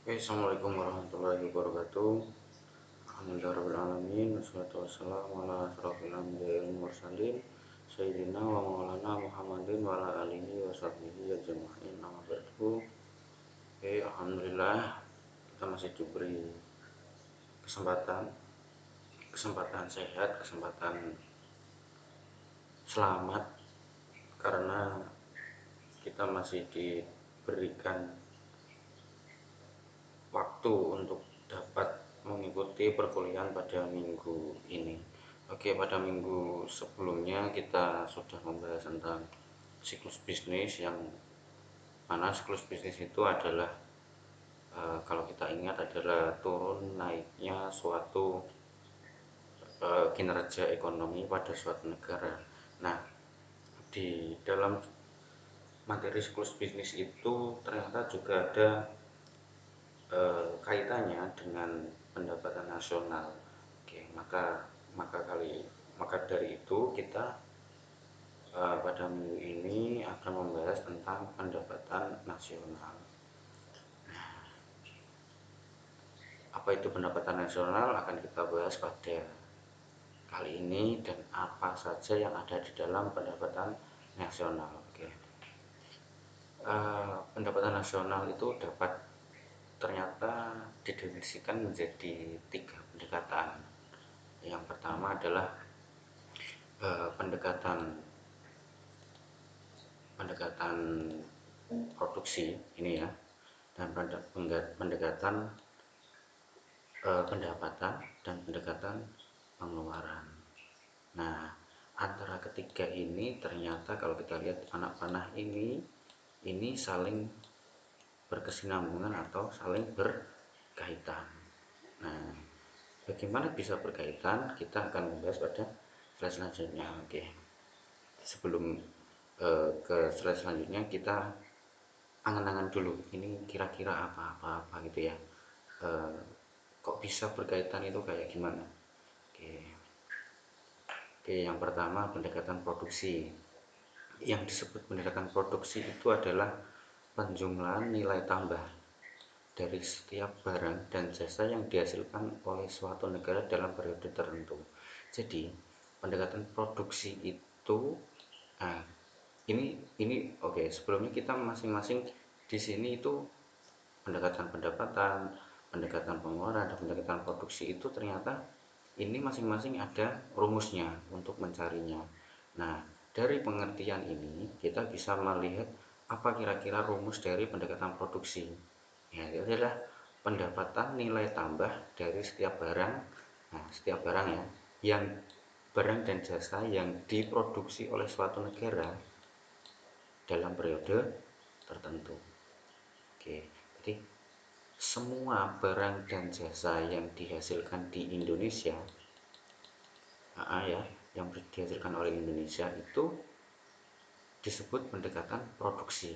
Assalamualaikum warahmatullahi wabarakatuh. Alhamdulillahirrahmanirrahim. Wassalatu wassalamu ala asrofil anbiya'i wal mursalin Sayyidina wa maulana Muhammadin wa ala alihi wa sahbihi ajma'in. Amma ba'du. Alhamdulillah kita masih diberi kesempatan sehat, kesempatan selamat, karena kita masih diberikan waktu untuk dapat mengikuti perkuliahan pada minggu ini. Oke, pada minggu sebelumnya kita sudah membahas tentang siklus bisnis, yang mana siklus bisnis itu adalah kalau kita ingat adalah turun naiknya suatu kinerja ekonomi pada suatu negara. Nah, di dalam materi siklus bisnis itu ternyata juga ada kaitannya dengan pendapatan nasional. Oke, maka dari itu kita pada minggu ini akan membahas tentang pendapatan nasional. Apa itu pendapatan nasional akan kita bahas pada kali ini, dan apa saja yang ada di dalam pendapatan nasional. Oke. Pendapatan nasional itu dapat ternyata didefinisikan menjadi 3 pendekatan. Yang pertama adalah pendekatan produksi ini ya, dan pendekatan pendapatan dan pendekatan pengeluaran. Nah, antara ketiga ini ternyata kalau kita lihat anak panah ini saling berkesinambungan atau saling berkaitan. Nah, bagaimana bisa berkaitan? Kita akan membahas pada slide selanjutnya. Oke. Sebelum ke slide selanjutnya, kita angan-angan dulu. Ini kira-kira apa gitu ya. Kok bisa berkaitan itu kayak gimana? Oke. Oke, yang pertama pendekatan produksi. Yang disebut pendekatan produksi itu adalah penjumlahan nilai tambah dari setiap barang dan jasa yang dihasilkan oleh suatu negara dalam periode tertentu. Jadi, pendekatan produksi itu ini oke, sebelumnya kita masing-masing di sini itu pendekatan pendapatan, pendekatan pengeluaran, dan pendekatan produksi itu ternyata ini masing-masing ada rumusnya untuk mencarinya. Nah, dari pengertian ini kita bisa melihat apa kira-kira rumus dari pendekatan produksi. Ya, itu adalah pendapatan nilai tambah dari setiap barang. Nah, setiap barang ya, yang barang dan jasa yang diproduksi oleh suatu negara dalam periode tertentu. Oke, jadi semua barang dan jasa yang dihasilkan di Indonesia, yang dihasilkan oleh Indonesia itu disebut pendekatan produksi.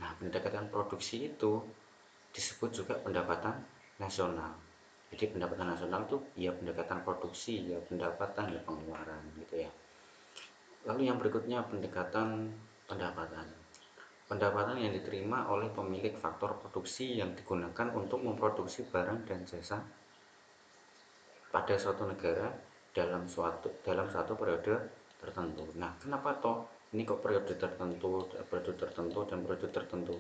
Nah, pendekatan produksi itu disebut juga pendapatan nasional. Jadi pendapatan nasional itu ya pendekatan produksi, ya pendapatan, ya pengeluaran gitu ya. Lalu yang berikutnya pendekatan pendapatan. Pendapatan yang diterima oleh pemilik faktor produksi yang digunakan untuk memproduksi barang dan jasa pada suatu negara dalam satu periode tertentu. Nah, kenapa toh ini kok periode tertentu dan periode tertentu?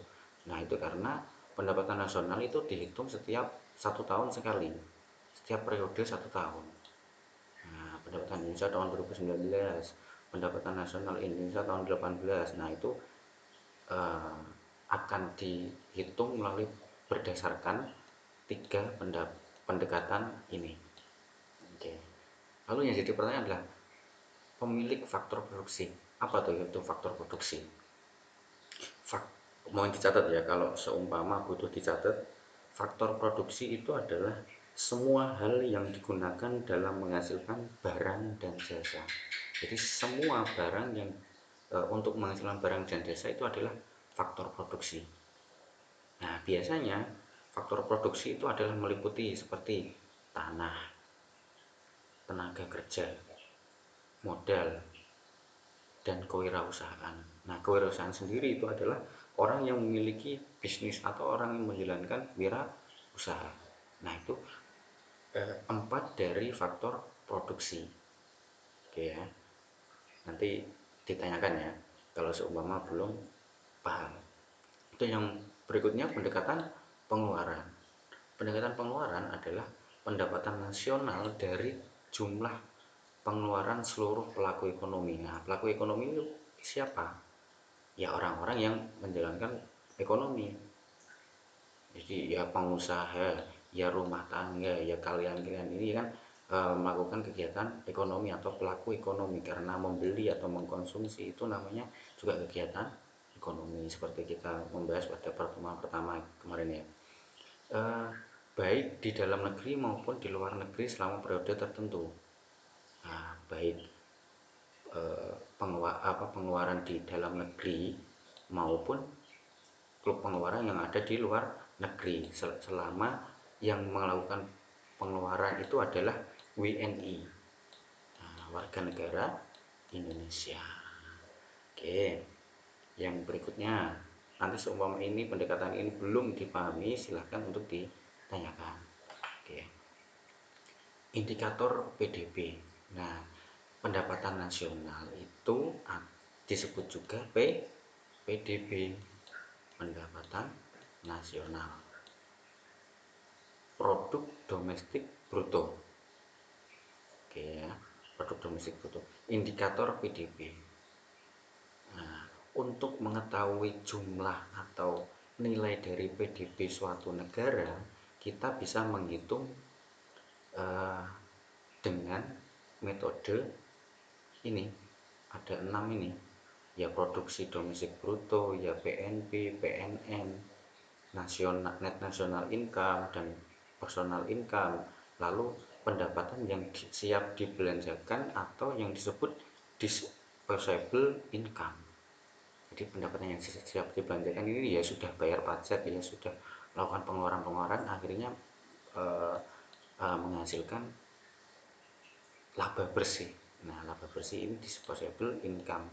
Nah, itu karena pendapatan nasional itu dihitung setiap 1 tahun sekali, setiap periode 1 tahun. Nah, pendapatan Indonesia tahun 2019, pendapatan nasional Indonesia tahun 2018. Nah, itu akan dihitung melalui berdasarkan 3 pendekatan ini. Oke. Lalu yang jadi pertanyaan adalah pemilik faktor produksi. Apa tuh itu faktor produksi? Mohon dicatat ya, kalau seumpama butuh dicatat, faktor produksi itu adalah semua hal yang digunakan dalam menghasilkan barang dan jasa. Jadi semua barang yang untuk menghasilkan barang dan jasa itu adalah faktor produksi. Nah, biasanya faktor produksi itu adalah meliputi seperti tanah, tenaga kerja, modal, dan kewirausahaan. Nah, kewirausahaan sendiri itu adalah orang yang memiliki bisnis atau orang yang menjalankan wirausaha. Nah, itu 4 dari faktor produksi. Oke ya, nanti ditanyakan ya kalau seumpama belum paham. Itu yang berikutnya, pendekatan pengeluaran. Pendekatan pengeluaran adalah pendapatan nasional dari jumlah pengeluaran seluruh pelaku ekonomi. Nah, pelaku ekonomi itu siapa? Ya orang-orang yang menjalankan ekonomi. Jadi ya pengusaha, ya rumah tangga, ya kalian-kalian ini kan melakukan kegiatan ekonomi atau pelaku ekonomi, karena membeli atau mengkonsumsi itu namanya juga kegiatan ekonomi, seperti kita membahas pada pertemuan pertama kemarin ya. Eh, Baik di dalam negeri maupun di luar negeri selama periode tertentu. Nah, baik pengeluaran di dalam negeri maupun klub pengeluaran yang ada di luar negeri, selama yang melakukan pengeluaran itu adalah WNI, nah, warga negara Indonesia. Oke, yang berikutnya, nanti seumpama ini pendekatan ini belum dipahami, silahkan untuk ditanyakan. Oke, indikator PDB. Nah, pendapatan nasional itu disebut juga PDB, pendapatan nasional, produk domestik bruto. Oke ya, produk domestik bruto, indikator PDB. Nah, untuk mengetahui jumlah atau nilai dari PDB suatu negara, kita bisa menghitung eh, dengan metode ini. Ada 6 ini, ya produksi domestik bruto, ya PNB, PNN, nasional, net national income, dan personal income, lalu pendapatan yang siap dibelanjakan atau yang disebut disposable income. Jadi pendapatan yang siap dibelanjakan ini ya sudah bayar pajak, ya sudah melakukan pengeluaran-pengeluaran, akhirnya eh, menghasilkan laba bersih. Nah, laba bersih ini disposable income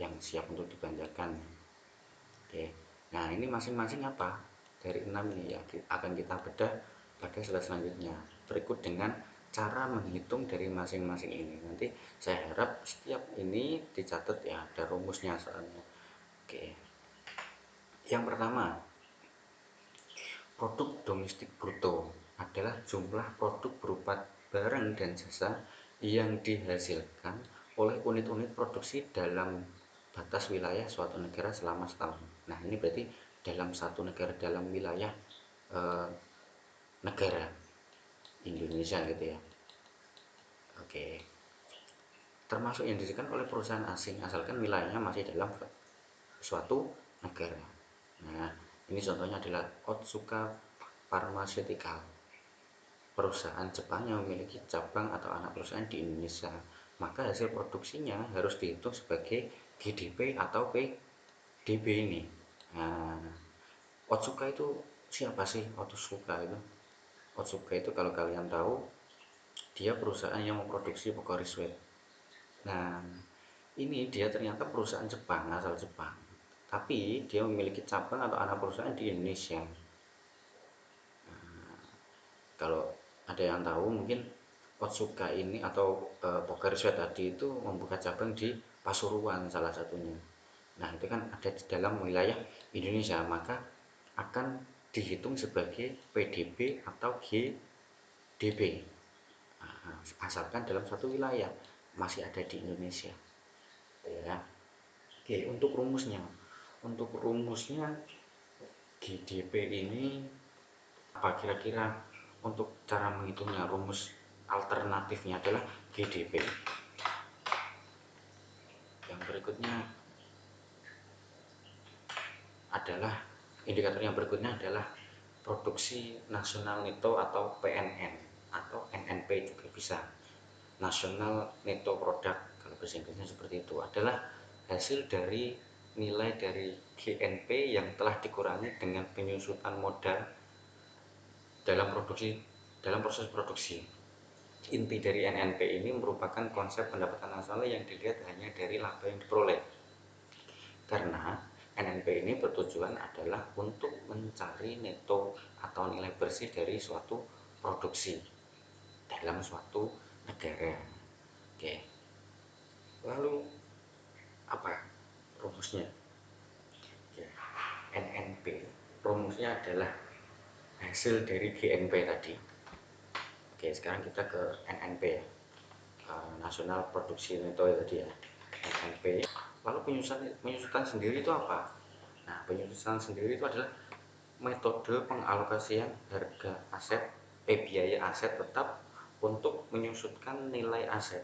yang siap untuk dibelanjakan. Oke, nah ini masing-masing apa dari 6 ini ya akan kita bedah pada slide selanjutnya, berikut dengan cara menghitung dari masing-masing ini. Nanti saya harap setiap ini dicatat ya, ada rumusnya soalnya. Oke, yang pertama, produk domestik bruto adalah jumlah produk berupa barang dan jasa yang dihasilkan oleh unit-unit produksi dalam batas wilayah suatu negara selama setahun. Nah, ini berarti dalam satu negara, dalam wilayah eh, negara Indonesia gitu ya. Oke, termasuk yang dihasilkan oleh perusahaan asing asalkan wilayahnya masih dalam suatu negara. Nah, ini contohnya adalah Otsuka Pharmaceutical, perusahaan Jepang yang memiliki cabang atau anak perusahaan di Indonesia. Maka hasil produksinya harus dihitung sebagai GDP atau PDB ini. Nah, Otsuka itu siapa sih? Otsuka itu kalau kalian tahu, dia perusahaan yang memproduksi Pocari Sweat. Nah, ini dia ternyata perusahaan Jepang, asal Jepang, tapi dia memiliki cabang atau anak perusahaan di Indonesia. Kalau ada yang tahu mungkin, Otsuka ini atau Pocari Sweat tadi itu membuka cabang di Pasuruan salah satunya. Nah, itu kan ada di dalam wilayah Indonesia, maka akan dihitung sebagai PDB atau GDP. Nah, asalkan dalam satu wilayah masih ada di Indonesia. Ya. Oke, untuk rumusnya GDP ini apa kira-kira? Untuk cara menghitungnya, rumus alternatifnya adalah GDP. Yang berikutnya adalah indikator yang berikutnya adalah produksi nasional neto atau PNN, atau NNP juga bisa. National Netto Product kalau bahasa Inggrisnya seperti itu, adalah hasil dari nilai dari GNP yang telah dikurangi dengan penyusutan modal dalam proses produksi. Inti dari NNP ini merupakan konsep pendapatan nasional yang dilihat hanya dari laba yang diperoleh, karena NNP ini bertujuan adalah untuk mencari neto atau nilai bersih dari suatu produksi dalam suatu negara. Oke. Lalu apa rumusnya? Ya, NNP rumusnya adalah hasil dari GNP tadi. Oke, sekarang kita ke NNP ya. Nasional Produksi Neto tadi ya. NNP. Lalu penyusutan sendiri itu apa? Nah, penyusutan sendiri itu adalah metode pengalokasian harga aset, biaya aset tetap untuk menyusutkan nilai aset.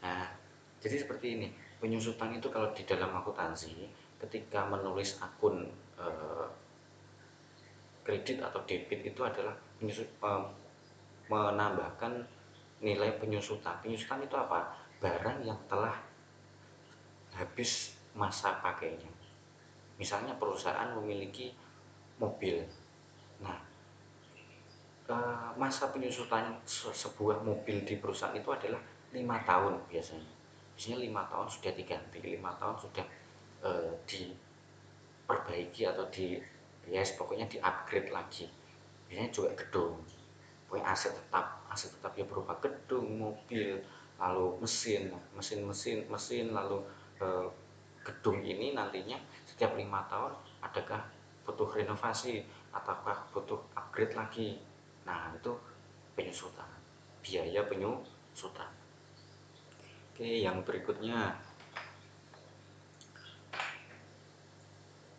Nah, jadi seperti ini. Penyusutan itu kalau di dalam akuntansi, ketika menulis akun kredit atau debit itu adalah menambahkan nilai penyusutan. Penyusutan itu apa? Barang yang telah habis masa pakainya. Misalnya perusahaan memiliki mobil. Nah, masa penyusutan sebuah mobil di perusahaan itu adalah 5 tahun biasanya. Biasanya 5 tahun sudah diganti, 5 tahun sudah diperbaiki atau pokoknya di upgrade lagi. Biasanya juga gedung, pokoknya aset tetap ya berupa gedung, mobil, lalu mesin, lalu gedung ini nantinya setiap 5 tahun adakah butuh renovasi ataukah butuh upgrade lagi. Nah, itu penyusutan, biaya penyusutan. Oke, yang berikutnya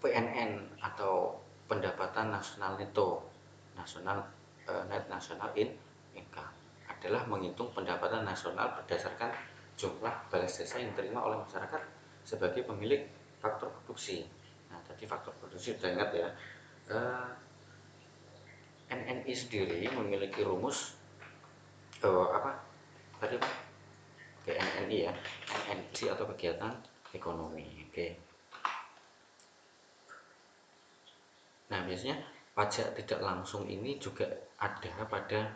PNN atau pendapatan nasional neto, net national income adalah menghitung pendapatan nasional berdasarkan jumlah balas jasa yang diterima oleh masyarakat sebagai pemilik faktor produksi. Nah, tadi faktor produksi sudah ingat ya. NNI sendiri memiliki rumus apa tadi Pak? Oke, NNI ya, NNI atau kegiatan ekonomi. Oke. Nah, biasanya pajak tidak langsung ini juga ada pada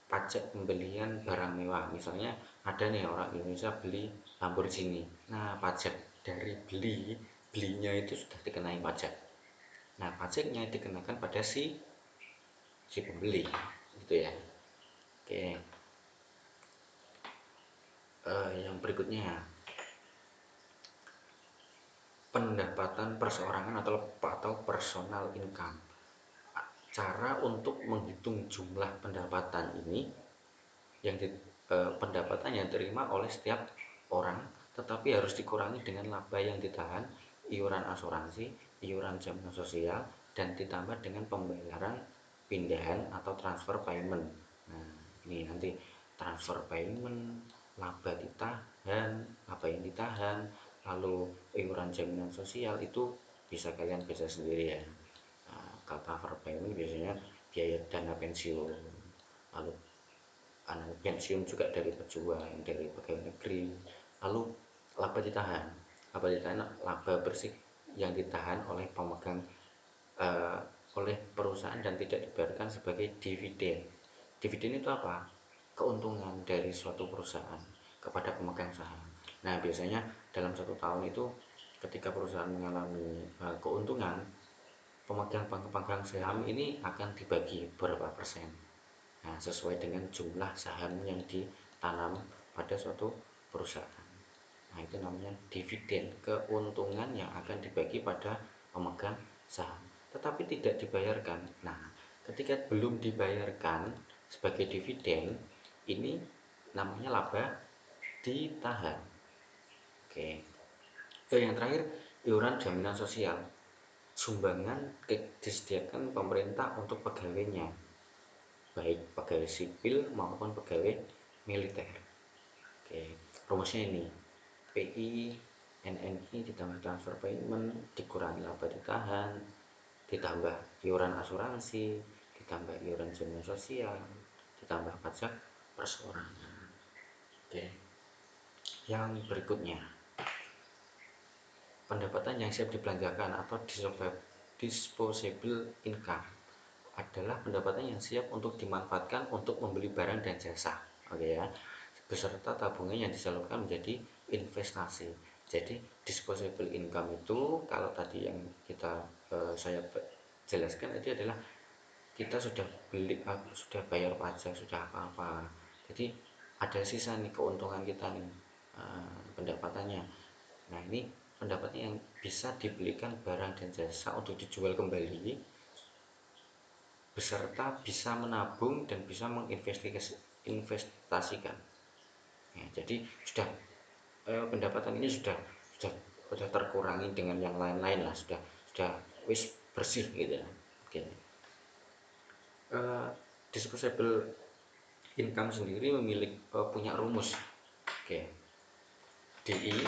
pajak pembelian barang mewah. Misalnya ada nih orang Indonesia beli Lamborghini. Nah, pajak dari belinya itu sudah dikenai pajak. Nah, pajaknya dikenakan pada si pembeli, gitu ya. Oke. Yang berikutnya pendapatan perseorangan atau personal income. Cara untuk menghitung jumlah pendapatan ini yang pendapatan yang diterima oleh setiap orang, tetapi harus dikurangi dengan laba yang ditahan, iuran asuransi, iuran jaminan sosial, dan ditambah dengan pembayaran pindahan atau transfer payment. Nah, ini nanti transfer payment, laba yang ditahan, lalu iuran jaminan sosial itu bisa kalian baca sendiri ya. Nah, transfer payment biasanya biaya dana pensiun, lalu pensiun juga dari pejuang, dari pegawai negeri. Lalu laba bersih yang ditahan oleh pemegang oleh perusahaan dan tidak dibayarkan sebagai dividen. Dividen itu apa? Keuntungan dari suatu perusahaan kepada pemegang saham. Nah, biasanya dalam 1 tahun itu ketika perusahaan mengalami keuntungan, pemegang saham ini akan dibagi berapa persen. Nah, sesuai dengan jumlah saham yang ditanam pada suatu perusahaan. Nah, itu namanya dividen, keuntungan yang akan dibagi pada pemegang saham, tetapi tidak dibayarkan. Nah, ketika belum dibayarkan sebagai dividen, ini namanya laba ditahan. Oke. Yang terakhir, iuran jaminan sosial. Sumbangan disediakan pemerintah untuk pegawainya, baik pegawai sipil maupun pegawai militer. Oke, rumusnya ini. PI, NNI ditambah transfer payment, dikurangi laba ditahan, ditambah iuran asuransi, ditambah iuran jaminan sosial, ditambah pajak perseorangan. Oke. Yang berikutnya, pendapatan yang siap dibelanjakan atau disposable income adalah pendapatan yang siap untuk dimanfaatkan untuk membeli barang dan jasa. Oke ya, beserta tabungan yang disalurkan menjadi investasi. Jadi disposable income itu kalau tadi yang saya jelaskan tadi adalah kita sudah beli, sudah bayar pajak, sudah apa-apa, jadi ada sisa nih keuntungan kita nih, pendapatannya. Nah ini pendapatnya yang bisa dibelikan barang dan jasa untuk dijual kembali, beserta bisa menabung dan bisa menginvestasikan. Ya, jadi sudah pendapatan ini sudah terkurangi dengan yang lain-lain lah, sudah wis bersih gitu ya. Oke. Disposable income sendiri punya rumus. Oke. DI